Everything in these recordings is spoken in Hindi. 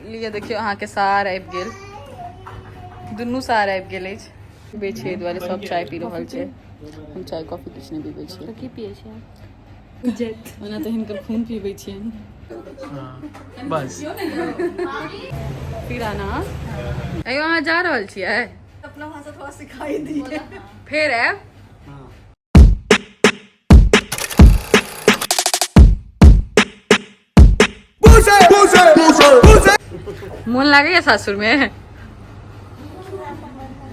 लिए देखियो अहाँ के सार आबि गेल, दुनू सार आबि गेल अछि। बेचे दुआरे सब चाय पी रहल छै। हम चाय कॉफी किछु नहि पीबै छियै। की पिए छियै? ओना तऽ हिनकर खून पीबै छियनि। बस फिर आना अयो अहाँ जा रहल छियै? अपना भाषा थोड़ा सिखाई दिए। फेर आयब। मोन लागैया सासुर में?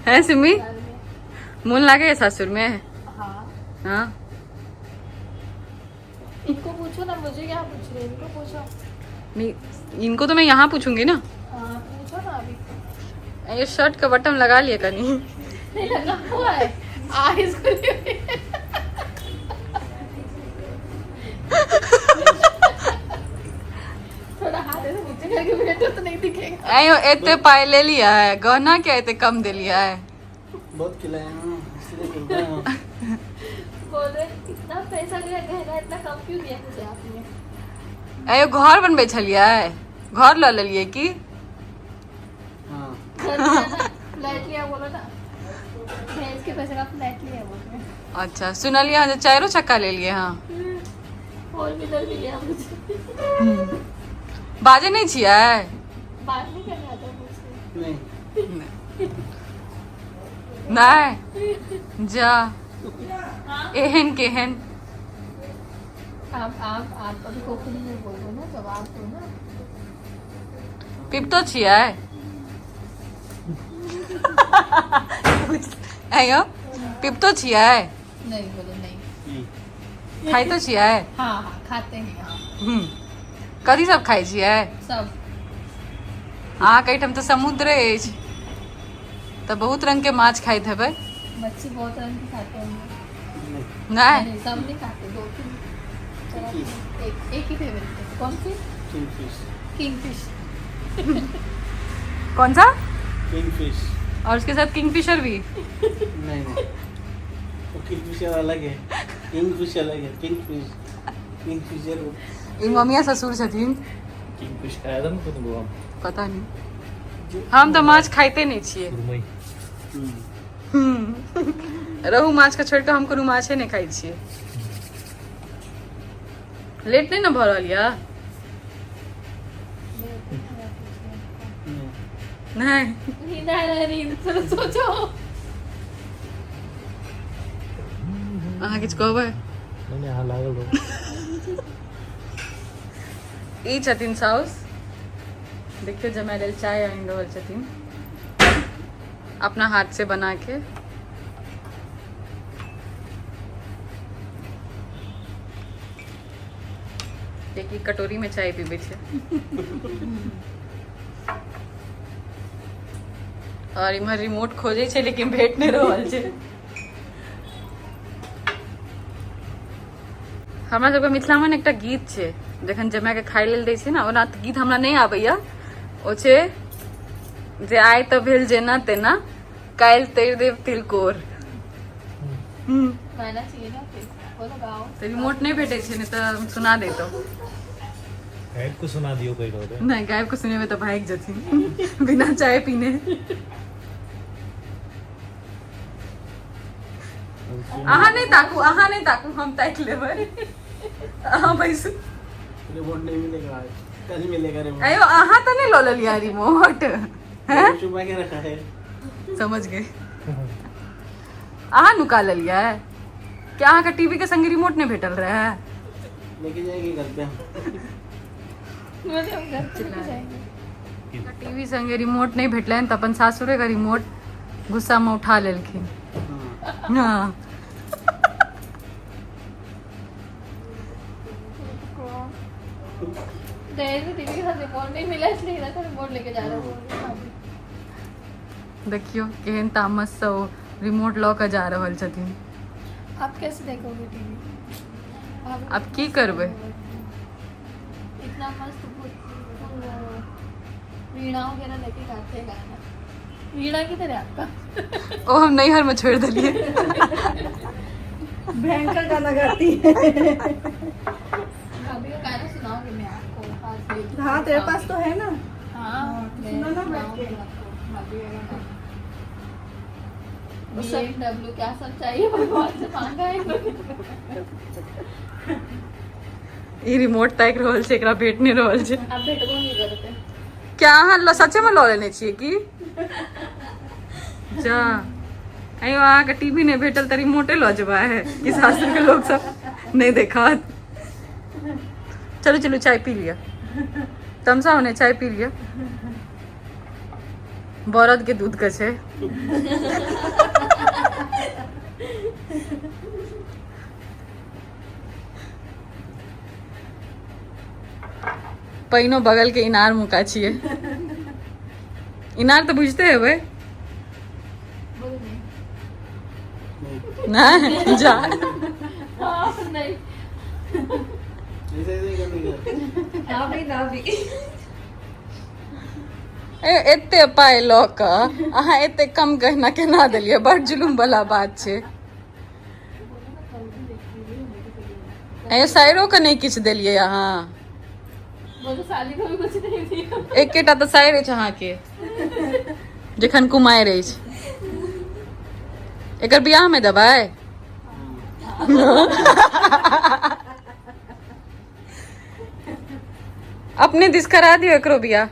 है सिमी? मोन लागैया सासुर में? हाँ। इनको पूछो ना, मुझे क्या पूछ रहे हैं, इनको पूछो। नहीं, इनको तो मैं यहाँ पूछूंगी ना। पूछो ना अभी। ये शर्ट का बटन लगा लिया कहीं? नहीं लगा हुआ है। इसको थोड़ा हाथ ऐसे नीचे करके बैठो तो नहीं दिखेगा। अयो एते पाई ले लिया है, गहना क्या एते कम दे लिया है? बहुत खिलाया ना, इसलिए बोलता हूँ। बोल रहे इतना पैसा दिया, गहना इतना कम क्यों दिया मुझे आपने? अयो घर बनबे छलियै, घर ल लेलियै की? हाँ। फ्लैट लिया बोलो ना, भैंस के पैसे का फ्लैट लिया बोल रहे। अच्छा सुनलियै अहाँ जे चाइरो चक्का ले लिए हाँ। फोर व्हीलर भी लिया मुझे। बाजे नहीं छियै? बात नहीं करने आता मुझसे। नहीं। नहीं जा एहन केहन। आप अभी खोखली में बोल रहे हो ना, जवाब दो ना। पिपतो छियै? अयो पिपतो छियै? नहीं बोलो नहीं। खाइतो छियै? हाँ खाते हैं हाँ। कथी सब खाइ छियै? सब। अहाँके एहिठाम तऽ समुद्र अछि तऽ बहुत रंग के माछ खाइत हेबै? मच्छी बहुत रंग की खाते हैं। नहीं सब नहीं खाते, दो तीन एक ही फेवरेट है। कौन सी? किंगफिश। किंगफिश। कौन सा? किंगफिश। और उसके साथ किंगफिशर भी? नहीं नहीं, तो किंगफिशर अलग है, किंगफिश अलग है। किंगफिशर ई मम्मिया ससुर छथिन। किंगफिश खाया था ना तुमको हम? पता नहीं, हम तो माछ खाइते नहीं छियै। रहू माछ के छोड़ के हम कोनो माछे नहीं खाइ छियै। लेट नहीं ना भऽ रहल यऽ? नहीं नींद आ रहा है, नींद से सोचो। अहाँ किछु कहबै? मैंने यहाँ लागल रहो। ई छथिन साउस, देखियो जमाय लेल चाय आनि रहल छथिन अपना हाथ से बना के। एक कटोरी में चाय पीबे छै। और इम्हर रिमोट खोजे छै लेकिन भेट नहीं रहल छै। हमरा सबके मिथिला में एकटा गीत छै, जखन जमाय के खाय लेल दै छै ना, ओना गीत हमरा नहीं आबैया। ओ छै जे आइ तऽ भेल जेना तेना, काल्हि तैर देव तिलकोर। गाना चाहिए ना फिर, बोलो गाओ। तो रिमोट नहीं भेटे छै, नहीं तो सुना देतो। गायब को सुना दियो कोई रोड है। नहीं गायब को सुने में तो भाग जथिन बिना चाय पीने। अहाँ नहीं ताकू, हम ताक लेबै। अहाँ बैसू। रिमोट नहीं मिलेगा आज, कल मिलेगा रिमोट। अयो अहाँ तो नहीं लो लिया रिमोट हैं? छुपा के रखा है। समझ गए। अहाँ नुका लिया है क्या? अहाँ का टीवी के संगे रिमोट नहीं भेटल रहे है? लेके जाएंगे घर पे हम। हम घर पे लेके जाएंगे। टीवी संगे रिमोट नहीं भेटलन तो अपन सासुरे का रिमोट गुस्सा में उठा लेलखिन। हाँ टीवी के साथ रिमोट नहीं मिला, इसलिए इधर का रिमोट लेके जा रहे हो। देखियो केहन तामस से ओ रिमोट लऽ के जा रहल छथिन। आप कैसे देखोगे टीवी? अब की करबै? इतना मस्त वीणा वगैरह लेके गाते हैं गाना। वीणा किधर है आपका? ओ हम नैहर में छोड़ दिलिए। भयंकर गाना गाती है। अभी का गाना सुनाओगे मैं आपको? हाँ तेरे पास तो है ना। हाँ BMW क्या सब चाहिए भगवान से मांगा है ई रिमोट ताकि रहल छै, एकरा भेट नहीं रहल छै। आप भेटबो नहीं करते। क्या अहाँ सच्चे में लऽ लेने छियै की? जा अयो अहाँके टीवी नहीं भेटल तऽ रिमोटे लऽ जेबा है कि सासुर के लोग सब नहीं देखत। चलो चलो चाय पी लिया, तमसा होने चाय पी लिया। बरद के दूध के छै। पहिनो बगल के इनार मुका छिए। इनार तो बुझते हेबै बोलो नहीं। ना जा हाँ, नहीं ऐसे ऐसे करने का। एते पाइ लऽ कऽ अहाँ एते कम गहना केना देलियै? बड़ जुलुम वाला बात छै। ए साइरो के नहीं किछ देलियै अहाँ? बोलो साली को भी कुछ नहीं दिया। एकेटा तऽ साइर अछि अहाँके जखन कुमारि अछि। एकर बियाह में देबै? अपने दिस करा दियो एकरो बियाह।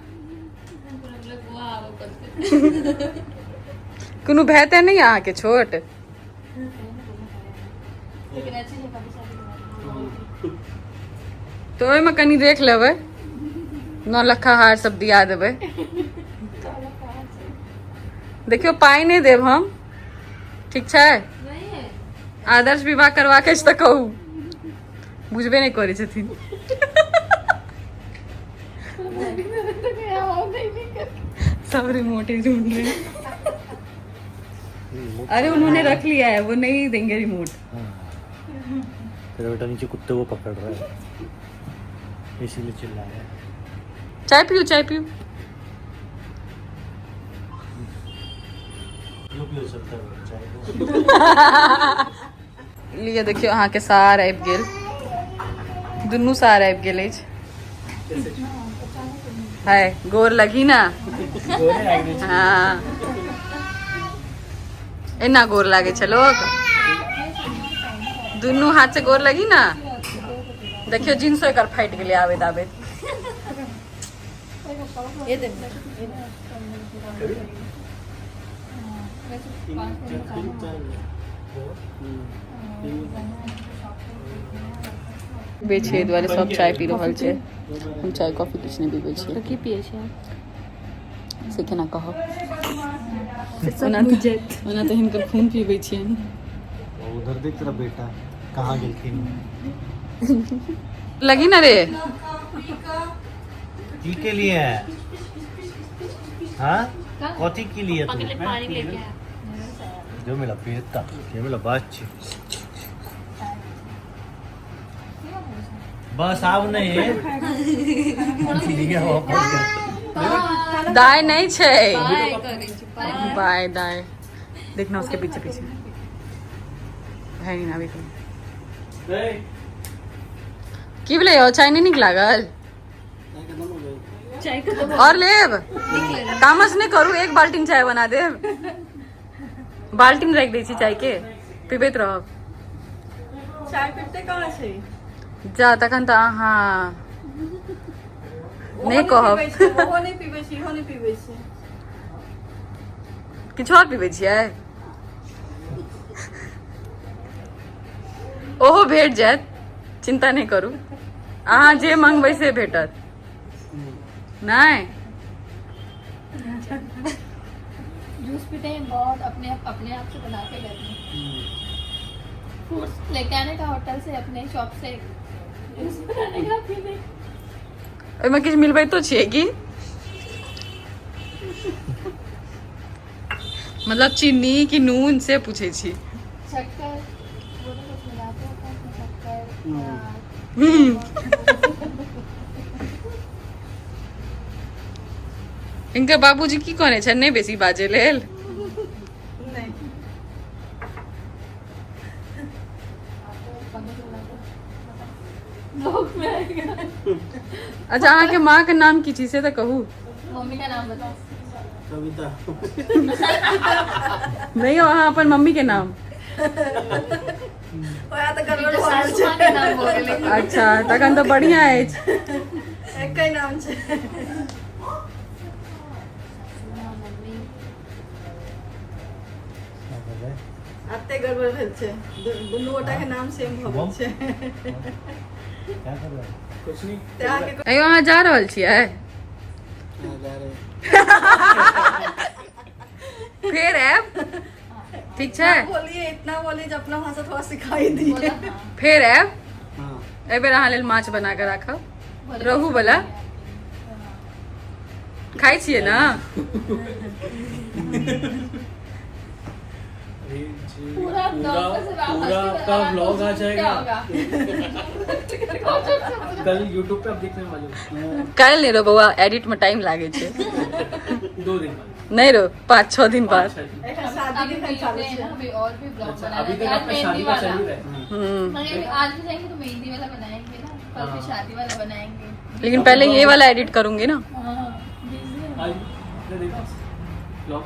कोनो भाई तऽ नहीं अहाँके छोट? लेकिन अच्छी है कभी शादी तो ओहिमे कनी देख लेबै, 9 लक्खा हार सब दिया देबै। देखियो पाई नहीं देब हम, ठीक छै? नहीं है। आदर्श विवाह करवा के तऽ कहू, बुझबे नहीं करै छथिन। सब रिमोट ही ढूंढ रहे हैं। अरे उन्होंने रख लिया है, वो नहीं देंगे रिमोट। तेरा बेटा नीचे कुत्ते को पकड़ रहा है, इसीलिए चिल्ला रहा है। चाय पियो चाय पियो। सकता है चाय को। लिए देखियो अहाँ के सार आबि गेल, दुनू सार आबि गेल अछि। है गोर लगी ना? हाँ एना गोर लागे छै लोग, दुनू हाथ से गोर लगी ना। देखियो जींसो एकर फाटि गेलै आबैत आबैत। बेचे दुआरे सब चाय पी रहल छै, हम चाय कॉफी किछु नहीं पीबै छियै। की पिए छै? से केना कहब? ओना तऽ हिनकर खून पीबै छियनि। उधर देख तेरा बेटा कहाँ गेलखिन। लगी ना रे? की के लिए है? हाँ कथी के लिए तू? पानी लेके आया। जो मेरा बेटा, ये मेरा बच्चे। बस आब नहीं है। दाय नहीं छै, बाय दाय देखना उसके पीछे पीछे है नहीं ना। अभी की भेलै यौ? चाय नहीं नीक लागल? चाय को तो और लेब? तामस नहीं करू, एक बाल्टीन चाय बना देब। बाल्टीन रख दै छी चाय के, पीबैत रहब। चाय पीते कहाँ छै? जा तखन तऽ अहाँ नहीं कहब। ओहो नहीं पीबै छी, इहो नहीं पीबै छी। किछु और पीबै छियै? ओहो भेट जायत, चिंता नहीं करू। अहाँ जे मंगबै से भेटत। नहीं जूस पीते हैं बहुत, अपने आप से बना के लेते हैं। फ्रूट्स लेके आने का होटल से, अपने शॉप से जूस बनाने का पीने। ओहिमे किछु मिलबैतो छियै की? मतलब चीनी कि नून से पूछे छी। शक्कर वो तो कुछ मिलाते होते हैं, शक्कर इनके बाबूजी की कहने छै नहीं बेसी बाजे लेल? लोग में आएगा। अच्छा अहाँ के माँ के नाम की छी से तऽ कहू। मम्मी का नाम बताओ। कविता। नहीं वहाँ अपन मम्मी के नाम। सासू के नाम बोले। अच्छा तखन तो बढ़िया है। एकई नाम छे आते गड़बड़ भेल छे दुनू गोटा के नाम सेम भ गेल छे क्या कर रहा है? कुछ नहीं। ते आके अयो वहाँ जा रहल छियै हाँ, जा रहे हैं। फिर ऐप ठीक है बोलिए इतना बोलिए जो अपना भाषा थोड़ा सिखाई दिए बोला हाँ। फिर ऐप हाँ। ए बेर अहाँ लेल माछ बना के राखब रहू वाला खाइ छियै ना पूरा आपका व्लॉग आ जाएगा कल यूट्यूब पे आप देखने वाले हो। काल्हि नहीं रो बउआ एडिट में टाइम लागे छे 2 दिन बाद। नहीं रो 5-6 दिन बाद अच्छा जी। शादी के घर चालू छे अभी और भी ब्लॉग अच्छा, बनाना अभी तक है। आपका शादी का चल ही रहा है। आज भी जाएंगे तो मेहंदी वाला बनाएंगे ना, कल फिर शादी वाला बनाएंगे। लेकिन पहले ये वाला एडिट करूंगी ना हाँ, busy है। आज ने देखा व्लॉग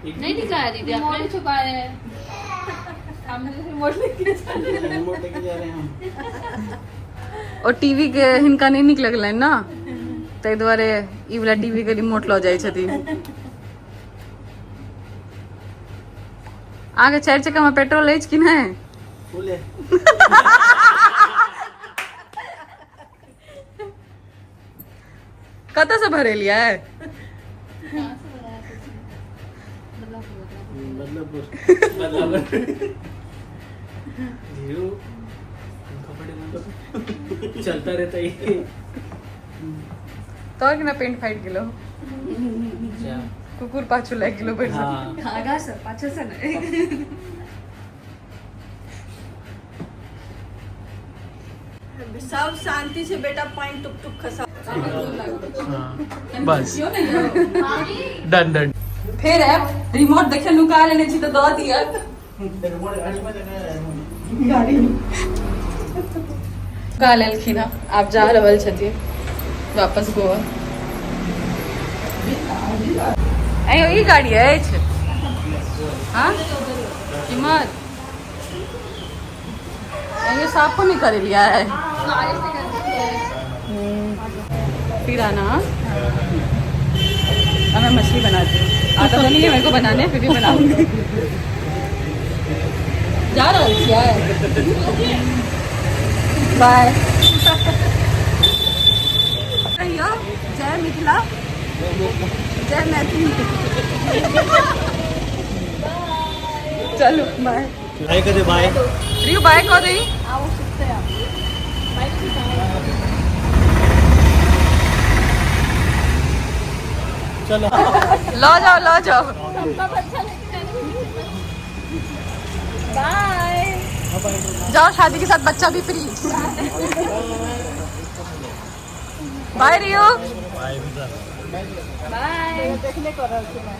एक नहीं दिखाया दीदी आपने छुपा रहे हैं हमने तो रिमोट लेके जा रहे हैं। रिमोट लेके जा रहे हैं हम। और टीवी के हिनका नहीं नीक लगलनि ना ताहि दुआरे ई वाला टीवी के रिमोट लऽ जाइ छथिन। आगे 4 चक्का में पेट्रोल अछि कि नहीं? फुल है। कतऽ से भरेलियै? बदलापुर। धीरू चलता रहता है ये। तो कि ना पेंट फाइट गेलो कुकुर पाछू लाग गेलो बैठ हाँ। आगा से पाछे से नहीं सब शांति से बेटा पानी टुक टुक खसा बस डन डन। फिर ऐप रिमोट देखिए नुका लेने छी तो दऽ दिया रिमोट गाड़ी में लगा है। गाड़ी का लेलखिन हँ आब जा रहल छथिन वापस गोवा। अयो ई गाड़ी अछि हाँ कीमत अयो साफो नहीं करेलियै फिर आना अब मैं मछली बनाती हूँ आता तो नहीं है मेरे को बनाने फिर भी बनाऊंगी। जा रहल छियै बाय। कहियो जय मिथिला जय मैथिली चलो बाय बाय कर दे बाय। रियू बाय कह दे आओ सुनते हैं आप बाइक से चलो लो जाओ सब अच्छा लगता बाय। जाओ शादी के साथ बच्चा भी फ्री। बाय रियू बाय देखने को रहल छे बाय।